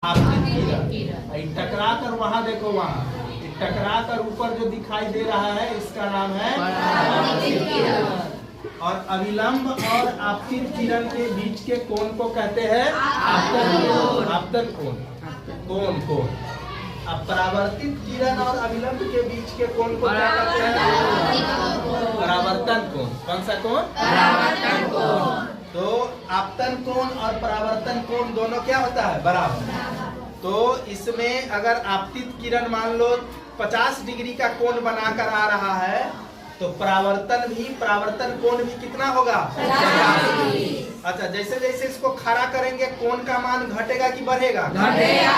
आपने टकरा कर वहां देखो, वहां टकरा कर ऊपर जो दिखाई दे रहा है इसका नाम है और अविलंब और आपतित किरण के बीच के कोण को कहते हैं आपतन कोण। कोण अब परावर्तित किरण और अविलंब के बीच के कोण को क्या कहते हैं? परावर्तन कोण। कौन सा कोण? परावर्तन कोण। तो आपतन कोण और परावर्तन कोण दोनों क्या होता है? बराबर। तो इसमें अगर आपतित किरण मान लो 50 डिग्री का कोण बनाकर आ रहा है तो परावर्तन कोण भी कितना होगा? 50। अच्छा, जैसे जैसे इसको खड़ा करेंगे कोण का मान घटेगा कि बढ़ेगा? घटेगा।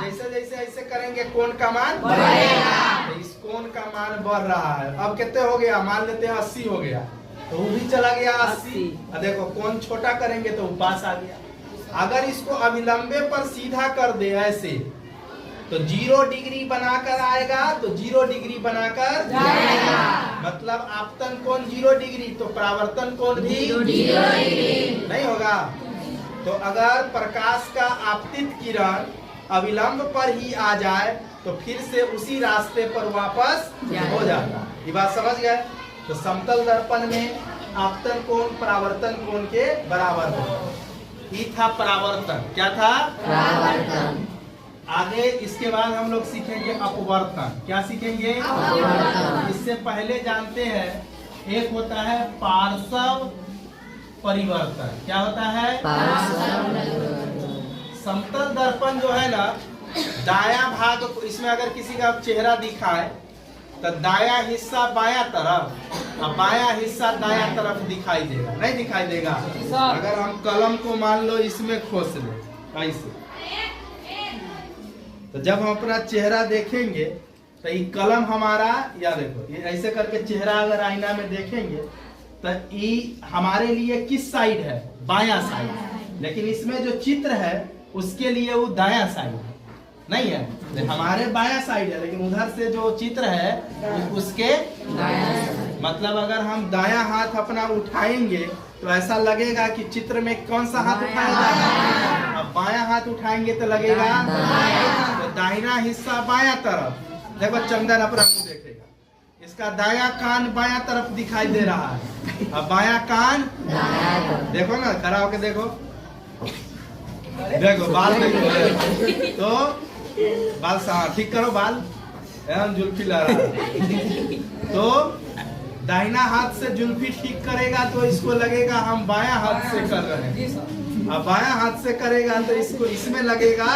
जैसे जैसे ऐसे करेंगे कोण का मान बढ़ेगा। तो इस कोण का मान बढ़ रहा है। अब कितने हो गया? मान लेते हैं 80 हो गया, तो वो भी चला गया 80। देखो कोण छोटा करेंगे तो पास आ गया। अगर इसको अविलंबे पर सीधा कर दे ऐसे तो 0 डिग्री बनाकर आएगा, तो 0 डिग्री बनाकर जाएगा। मतलब आपतन कोण 0 डिग्री तो परावर्तन कोण भी 0 डिग्री नहीं होगा। तो अगर प्रकाश का आपतित किरण अविलंब पर ही आ जाए तो फिर से उसी रास्ते पर वापस हो जाता। ये बात समझ गए? तो समतल दर्पण में आपतन कोण परावर्तन कोण के बराबर है। ये था परावर्तन। क्या था? परावर्तन। आगे इसके बाद हम लोग सीखेंगे अपवर्तन। क्या सीखेंगे? अपवर्तन। इससे पहले जानते हैं एक होता है पार्श्व परिवर्तन। क्या होता है? समतल दर्पण जो है ना, दायां भाग, इसमें अगर किसी का चेहरा दिखाए तो दायां हिस्सा बायां तरफ और बायां हिस्सा दायां तरफ दिखाई देगा, नहीं दिखाई देगा? अगर हम कलम को मान लो इसमें खोस ले ऐसे, तो जब हम अपना चेहरा देखेंगे तो ये कलम हमारा, या देखो ये ऐसे करके चेहरा अगर आईना में देखेंगे तो ये हमारे लिए किस साइड है? बायां साइड। लेकिन इसमें जो चित्र है उसके लिए वो दायां साइड है, नहीं है? हमारे बायां साइड है, लेकिन उधर से जो चित्र है उसके मतलब अगर हम दायां हाथ अपना उठाएंगे तो ऐसा लगेगा कि चित्र में कौन सा हाथ उठाया जाएगा? अब बायां हाथ उठाएंगे तो लगेगा तो दाहिना हिस्सा बायां तरफ। देखो चंदन अपना मुंह देखेगा, इसका दायां कान बायां तरफ दिखाई दे रहा है, अब बायां कान देखो ना, खड़ा होके देखो, देखो बाल देखो, तो बाल ठीक करो, बाल एवं जुल्फी ला रहा है। तो दाहिना हाथ से जुल्फी ठीक करेगा तो इसको लगेगा हम बायां हाथ से कर रहे हैं, अब बायां हाथ से करेगा तो इसको इसमें लगेगा